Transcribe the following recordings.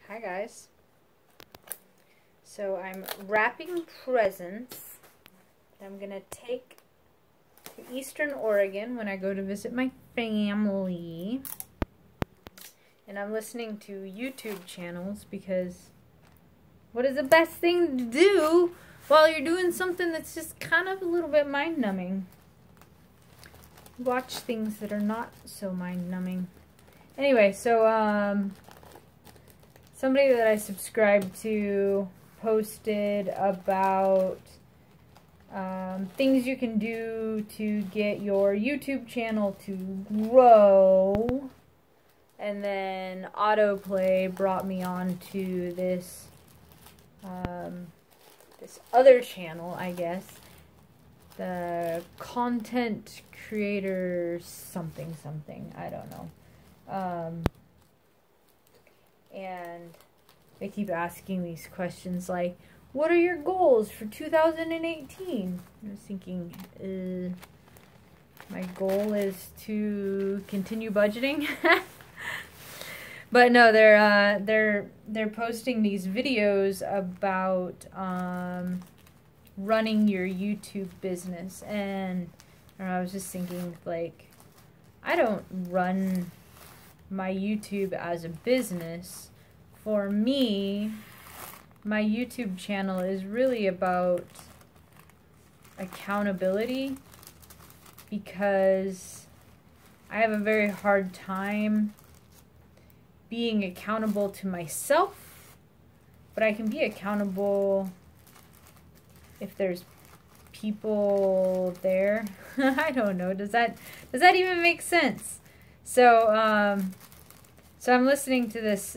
Hi guys. So I'm wrapping presents that I'm gonna take to Eastern Oregon when I go to visit my family. And I'm listening to YouTube channels because what is the best thing to do while you're doing something that's just kind of a little bit mind-numbing? Watch things that are not so mind-numbing. Anyway, so somebody that I subscribe to posted about things you can do to get your YouTube channel to grow, and then autoplay brought me on to this this other channel, I guess, the content creator something, I don't know. And they keep asking these questions like, what are your goals for 2018? I was thinking, my goal is to continue budgeting. But no, they're posting these videos about running your YouTube business, and I was just thinking, like, I don't run my YouTube as a business. For me, my YouTube channel is really about accountability, because I have a very hard time being accountable to myself, but I can be accountable if there's people there. I don't know. Does that even make sense? So so I'm listening to these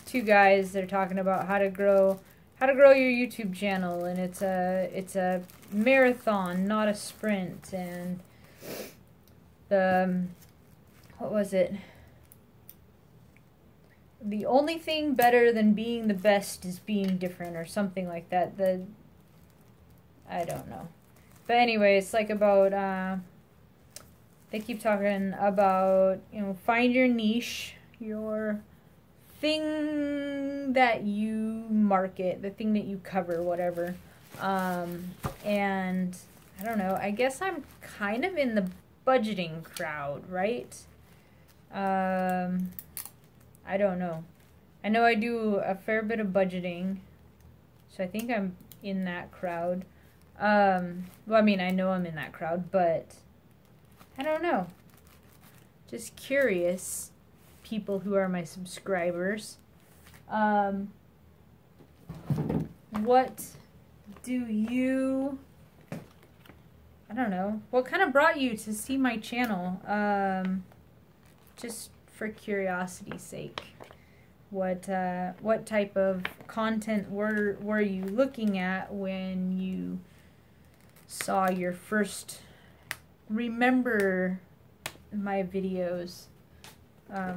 two guys. They're talking about how to grow your YouTube channel, and it's a marathon, not a sprint. And what was it? The only thing better than being the best is being different, or something like that. I don't know. But anyway, it's like about they keep talking about, you know, find your niche, your thing that you market, the thing that you cover, whatever. And I don't know, I guess I'm kind of in the budgeting crowd, right? I don't know. I know I do a fair bit of budgeting, so I think I'm in that crowd. Well, I mean, I know I'm in that crowd, but I don't know. Just curious, people who are my subscribers. What do you... I don't know. What kind of brought you to see my channel? Just for curiosity's sake. What type of content were you looking at when you saw your first remember my videos? I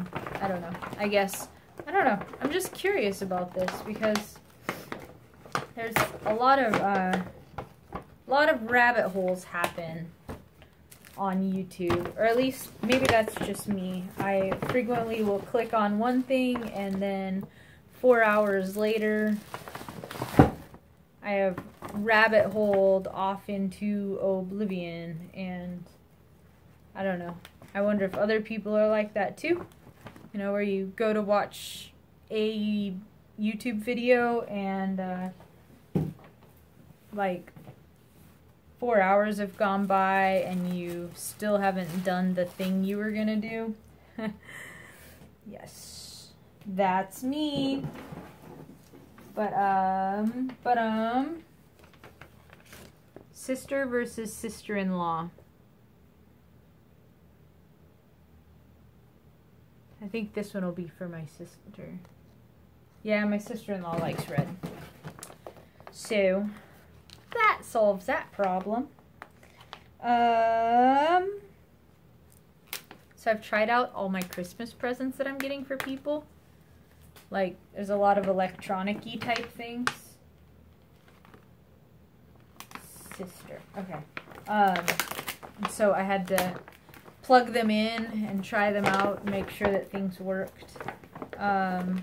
don't know. I don't know. I'm just curious about this because there's a lot of rabbit holes happen on YouTube, or at least maybe that's just me. I frequently will click on one thing and then 4 hours later I have rabbit holed off into oblivion, and I don't know. I wonder if other people are like that too. You know, where you go to watch a YouTube video and like 4 hours have gone by and you still haven't done the thing you were gonna do. Yes, that's me. But sister versus sister-in-law. I think this one will be for my sister. Yeah, my sister-in-law likes red. So that solves that problem. So I've tried out all my Christmas presents that I'm getting for people. Like, there's a lot of electronic-y type things. Sister. Okay. So I had to plug them in and try them out and make sure that things worked. I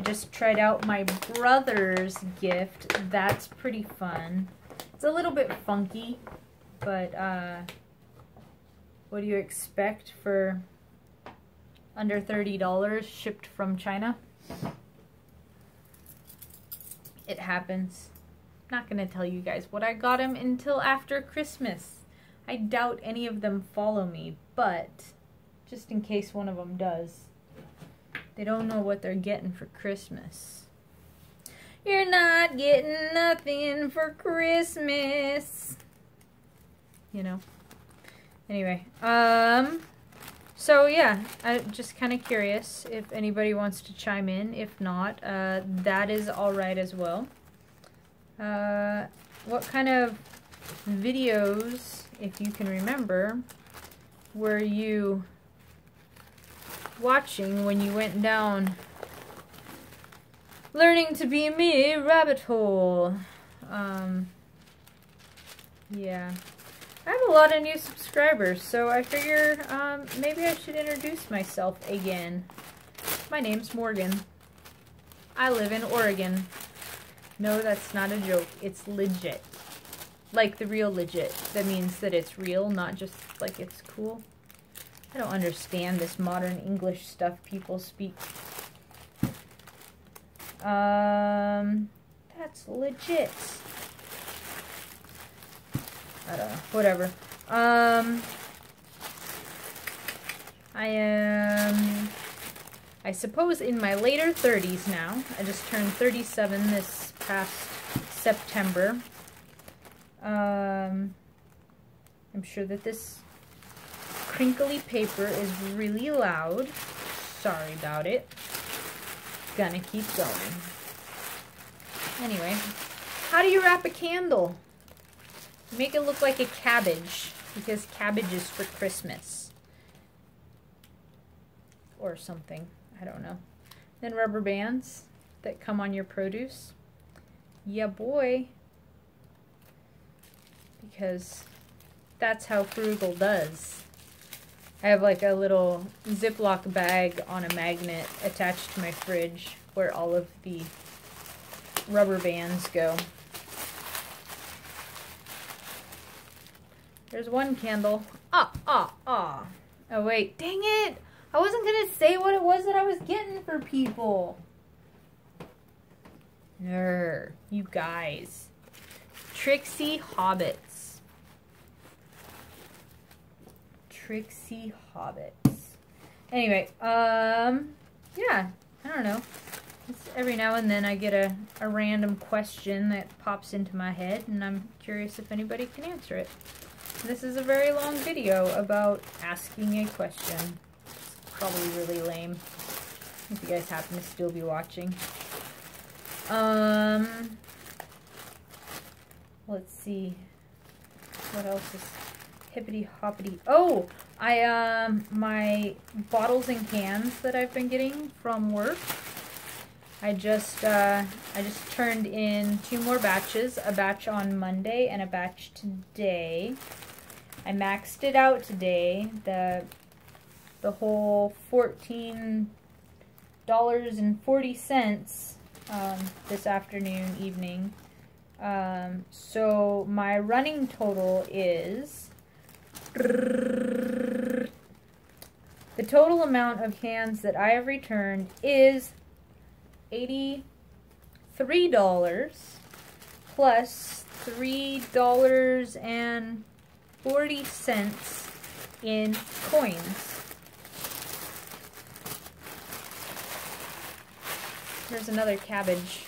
just tried out my brother's gift. That's pretty fun. It's a little bit funky, but what do you expect for under $30 shipped from China? It happens. Not gonna tell you guys what I got him until after Christmas. I doubt any of them follow me, but just in case one of them does, they don't know what they're getting for Christmas. You're not getting nothing for Christmas. You know. Anyway, so yeah, I'm just kind of curious if anybody wants to chime in. If not, that is all right as well. What kind of videos, if you can remember, were you watching when you went down learning to be me rabbit hole? Yeah. I have a lot of new subscribers, so I figure maybe I should introduce myself again. My name's Morgan. I live in Oregon. No, that's not a joke. It's legit. Like the real legit. That means that it's real, not just like it's cool. I don't understand this modern English stuff people speak. That's legit. I don't know. Whatever. I suppose in my later 30s now. I just turned 37 this past September. I'm sure that this crinkly paper is really loud. Sorry about it. Gonna keep going. Anyway, how do you wrap a candle? Make it look like a cabbage, because cabbage is for Christmas. Or something. I don't know. Then rubber bands that come on your produce. Yeah, boy. Because that's how frugal does. I have like a little Ziploc bag on a magnet attached to my fridge where all of the rubber bands go. There's one candle. Oh wait, dang it! I wasn't gonna say what it was that I was getting for people. You guys. Trixie Hobbits. Trixie Hobbits. Anyway, yeah, I don't know. Every now and then I get a random question that pops into my head, and I'm curious if anybody can answer it. This is a very long video about asking a question. It's probably really lame if you guys happen to still be watching. Let's see. What else is hippity hoppity? Oh, my bottles and cans that I've been getting from work. I just turned in 2 more batches, a batch on Monday and a batch today. I maxed it out today, the whole $14.40 this afternoon, evening. So my running total is, the total amount of cans that I have returned is $83 plus $3.40 in coins. There's another cabbage.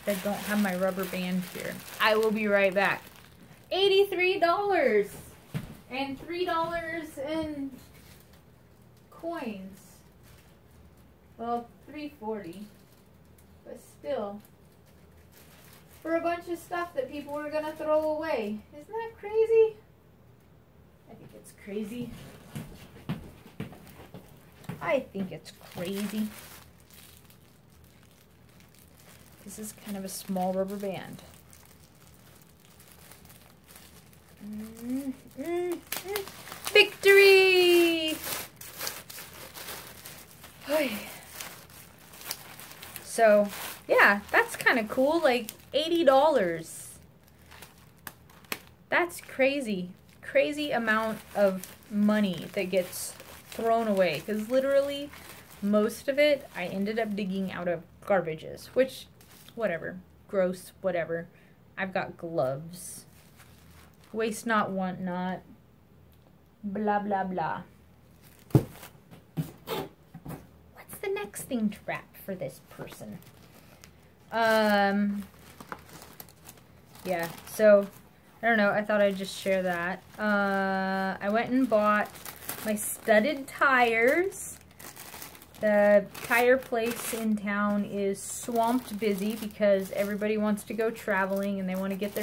I don't have my rubber band here. I will be right back. $83 and $3 in coins. Well, $3.40, but still, for a bunch of stuff that people were gonna throw away. Isn't that crazy? I think it's crazy. I think it's crazy. This is kind of a small rubber band. Victory! So, yeah, that's kind of cool. Like, $80. That's crazy. Crazy amount of money that gets thrown away. Because literally, most of it, I ended up digging out of garbages. Which, whatever. Gross, whatever. I've got gloves. Waste not, want not. Blah, blah, blah. What's the next thing to wrap for this person? Yeah, so, I don't know, I thought I'd just share that. I went and bought my studded tires. The tire place in town is swamped busy because everybody wants to go traveling and they want to get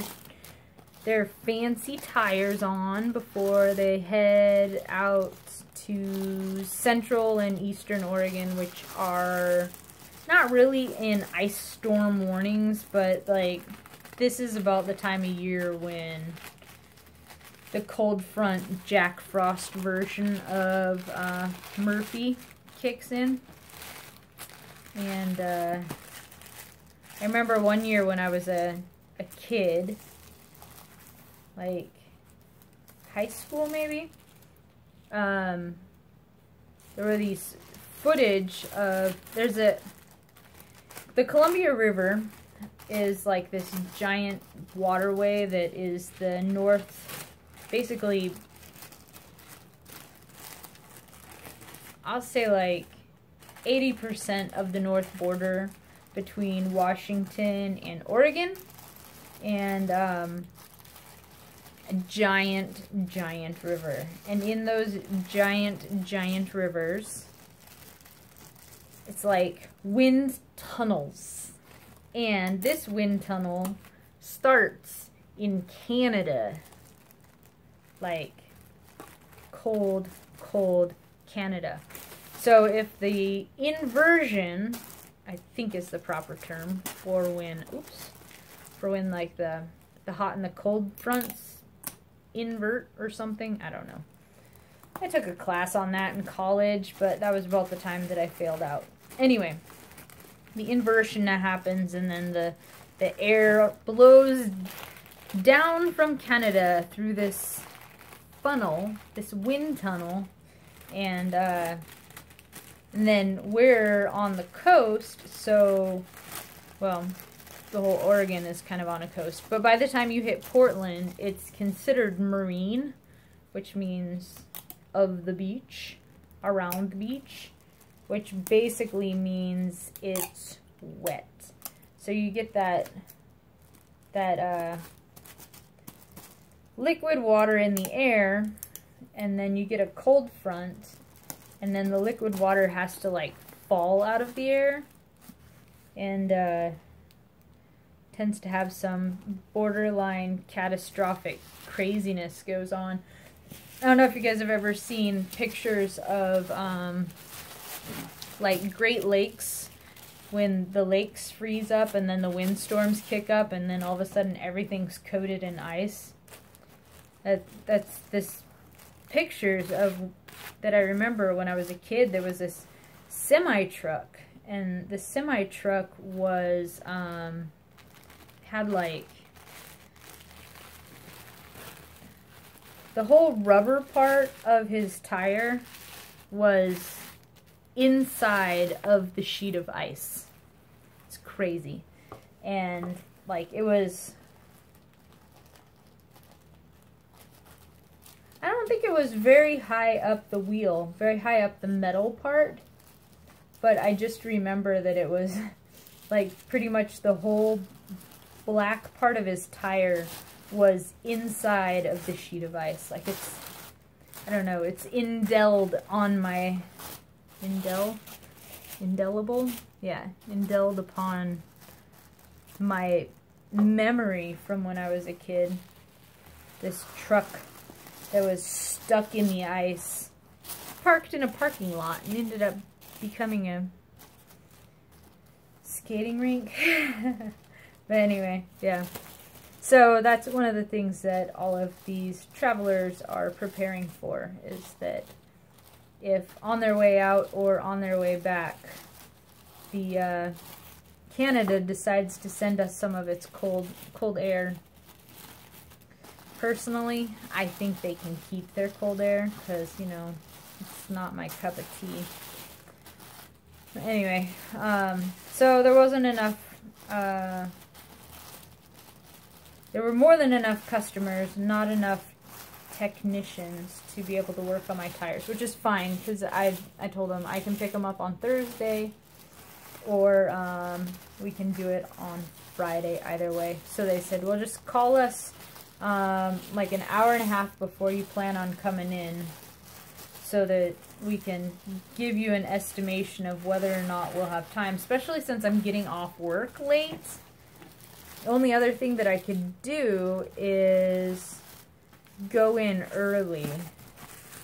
their fancy tires on before they head out to Central and Eastern Oregon, which are not really in ice storm warnings, but like this is about the time of year when the cold front Jack Frost version of Murphy kicks in. And I remember one year when I was a kid, like high school maybe, there were these footage of, the Columbia River is like this giant waterway that is the north, basically, I'll say like 80% of the north border between Washington and Oregon, and a giant river. And in those giant rivers, it's like wind tunnels. And this wind tunnel starts in Canada. Like cold Canada. So if the inversion, I think is the proper term for when, like the hot and the cold fronts invert or something, I don't know. I took a class on that in college, but that was about the time that I failed out. Anyway, the inversion that happens, and then the air blows down from Canada through this funnel, this wind tunnel, and then we're on the coast, so, well, the whole Oregon is kind of on a coast. But by the time you hit Portland, it's considered marine, which means of the beach, around the beach, which basically means it's wet. So you get that liquid water in the air, and then you get a cold front, and then the liquid water has to like fall out of the air, and tends to have some borderline catastrophic craziness goes on. I don't know if you guys have ever seen pictures of like Great Lakes, when the lakes freeze up and then the windstorms kick up and then all of a sudden everything's coated in ice. That's this pictures of that I remember when I was a kid. There was this semi-truck, and the semi-truck was had like the whole rubber part of his tire was inside of the sheet of ice. It's crazy. And like it was, I don't think it was very high up the wheel, very high up the metal part, but I just remember that it was like pretty much the whole black part of his tire was inside of the sheet of ice. Like it's, I don't know, it's indelled on my, indelible? Yeah, indelled upon my memory from when I was a kid. This truck that was stuck in the ice, parked in a parking lot, and ended up becoming a skating rink. But anyway, yeah. So that's one of the things that all of these travelers are preparing for, is that if on their way out or on their way back, the Canada decides to send us some of its cold air. Personally, I think they can keep their cold air because, you know, it's not my cup of tea. Anyway, so there wasn't enough, there were more than enough customers, not enough technicians to be able to work on my tires, which is fine because I told them I can pick them up on Thursday or we can do it on Friday, either way. So they said, well, just call us like an hour and a half before you plan on coming in so that we can give you an estimation of whether or not we'll have time, especially since I'm getting off work late. The only other thing that I could do is go in early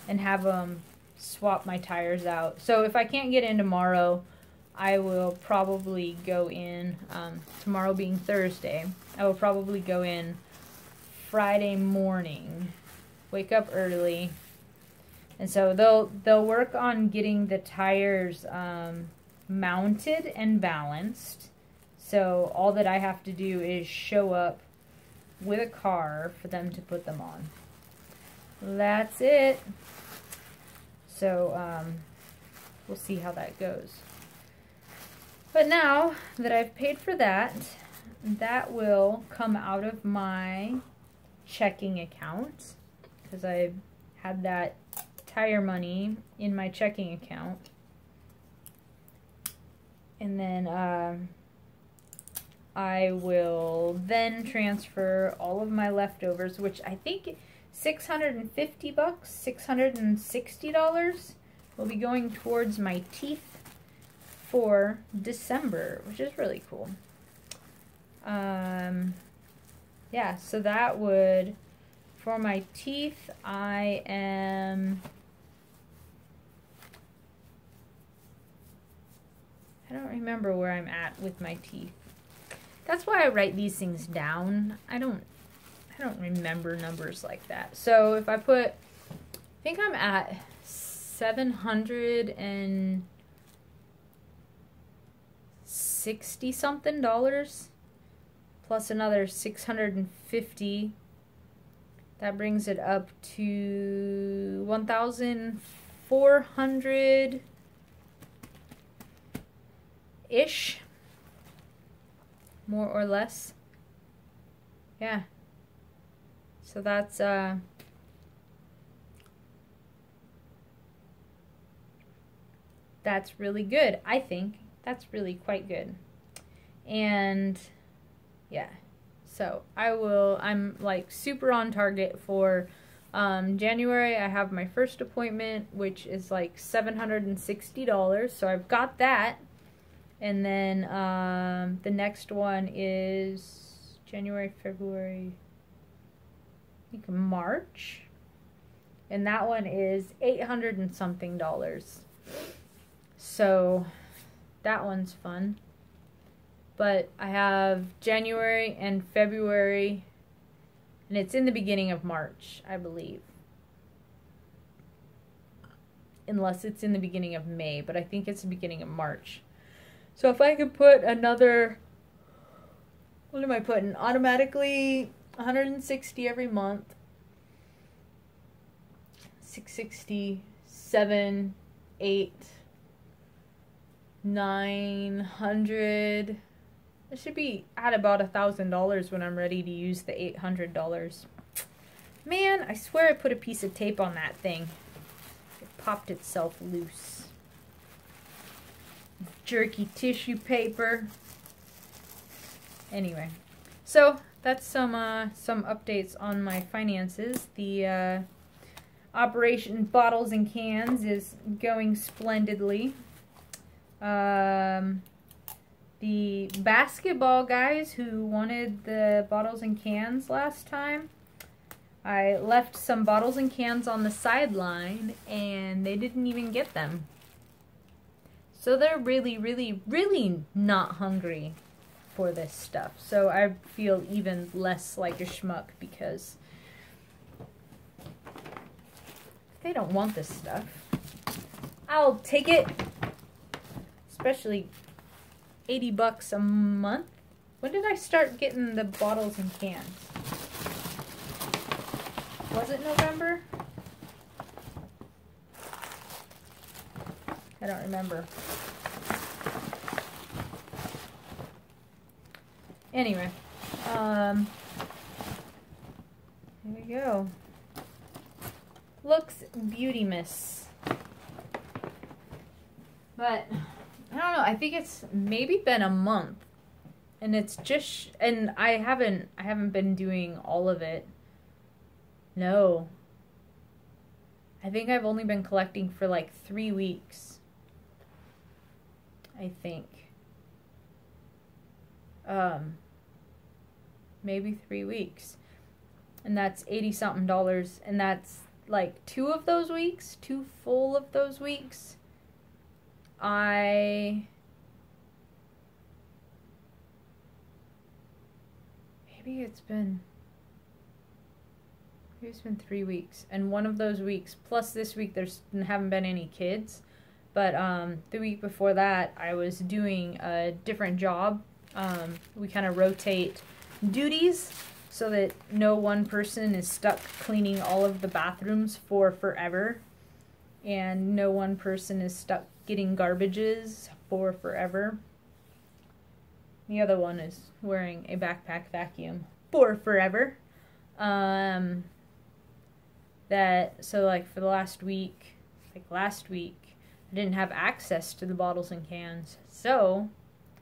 and have them swap my tires out. So if I can't get in tomorrow, I will probably go in, tomorrow being Thursday, I will probably go in Friday morning, wake up early, and so they'll work on getting the tires mounted and balanced. So all that I have to do is show up with a car for them to put them on. That's it. So we'll see how that goes. But now that I've paid for that, that will come out of my checking account because I had that tire money in my checking account. And then I will then transfer all of my leftovers, which I think $650, $660 will be going towards my teeth for December, which is really cool. Yeah, so that would, for my teeth, I don't remember where I'm at with my teeth. That's why I write these things down. I don't remember numbers like that. So if I put, I think I'm at $760 something plus another $650. That brings it up to $1,400-ish, more or less. Yeah. So that's really good. I think that's really quite good. And yeah, so I'm like super on target for January. I have my first appointment, which is like $760, so I've got that. And then the next one is January, February, I think March, and that one is $800 and something. So that one's fun. But I have January and February, and it's in the beginning of March, I believe. Unless it's in the beginning of May, but I think it's the beginning of March. So if I could put another, what am I putting? Automatically 160 every month. 660, 7, 8, 900. I should be at about $1,000 when I'm ready to use the $800. Man, I swear I put a piece of tape on that thing. It popped itself loose. Jerky tissue paper. Anyway, so that's some updates on my finances. The Operation Bottles and Cans is going splendidly. The basketball guys who wanted the bottles and cans last time, I left some bottles and cans on the sideline and they didn't even get them. So they're really, really, really not hungry for this stuff. So I feel even less like a schmuck because they don't want this stuff. I'll take it. Especially 80 bucks a month. When did I start getting the bottles and cans? Was it November? I don't remember. Anyway, here we go. Looks beauty-miss. But I don't know, I think it's maybe been a month. And it's just, and I haven't been doing all of it. No. I think I've only been collecting for like 3 weeks. I think. Maybe 3 weeks. And that's $80-something. And that's like 2 of those weeks, 2 full of those weeks. Maybe it's been 3 weeks, and one of those weeks plus this week haven't been any kids, but the week before that I was doing a different job. We kind of rotate duties so that no one person is stuck cleaning all of the bathrooms for forever, and no one person is stuck getting garbages for forever. The other one is wearing a backpack vacuum for forever. So like for the last week, I didn't have access to the bottles and cans. So,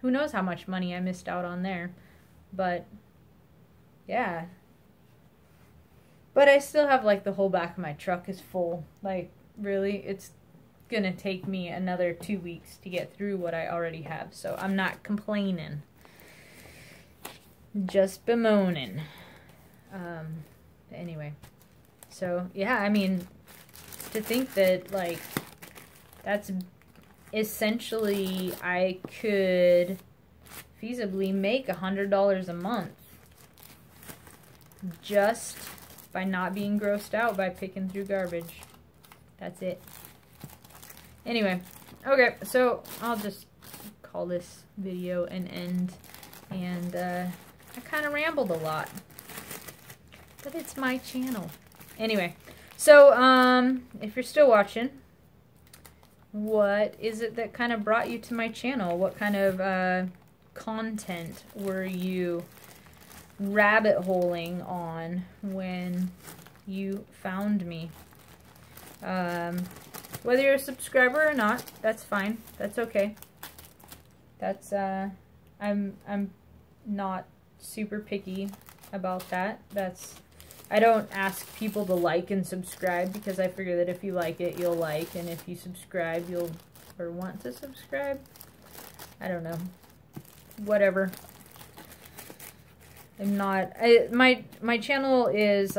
who knows how much money I missed out on there. But, yeah. But I still have like the whole back of my truck is full. Like, really, it's gonna take me another 2 weeks to get through what I already have. So I'm not complaining. Just bemoaning. Anyway. So, yeah, I mean, to think that, like, that's essentially, I could feasibly make $100 a month just by not being grossed out by picking through garbage. That's it. Anyway, okay, so I'll just call this video an end, and I kind of rambled a lot, but it's my channel. Anyway, so if you're still watching, what is it that kind of brought you to my channel? What kind of content were you rabbit holing on when you found me? Whether you're a subscriber or not, that's fine. That's okay. That's I'm not super picky about that. I don't ask people to like and subscribe, because I figure that if you like it, you'll like, and if you subscribe, you'll or want to subscribe. I don't know. Whatever. I'm not. My channel is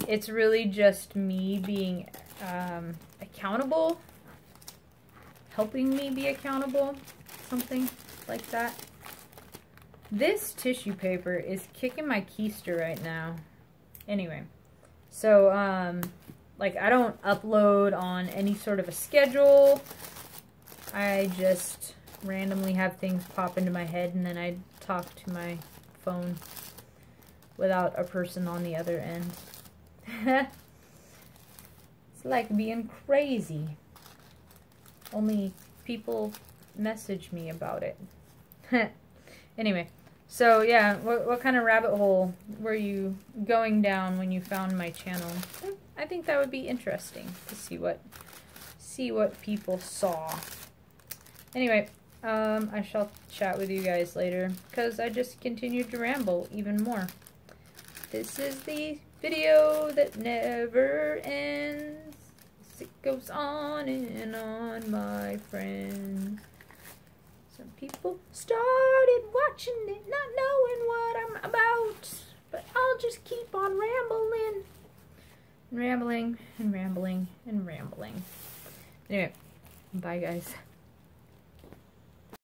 it's really just me being accountable, helping me be accountable, something like that. This tissue paper is kicking my keister right now. Anyway, so like, I don't upload on any sort of a schedule. I just randomly have things pop into my head, and then I talk to my phone without a person on the other end. It's like being crazy. Only people message me about it. Anyway, so yeah, what kind of rabbit hole were you going down when you found my channel? I think that would be interesting to see what people saw. Anyway, I shall chat with you guys later, because I just continued to ramble even more. This is the video that never ends. It goes on and on, my friends. Some people started watching it, not knowing what I'm about. But I'll just keep on rambling. Rambling and rambling and rambling. Anyway, bye guys.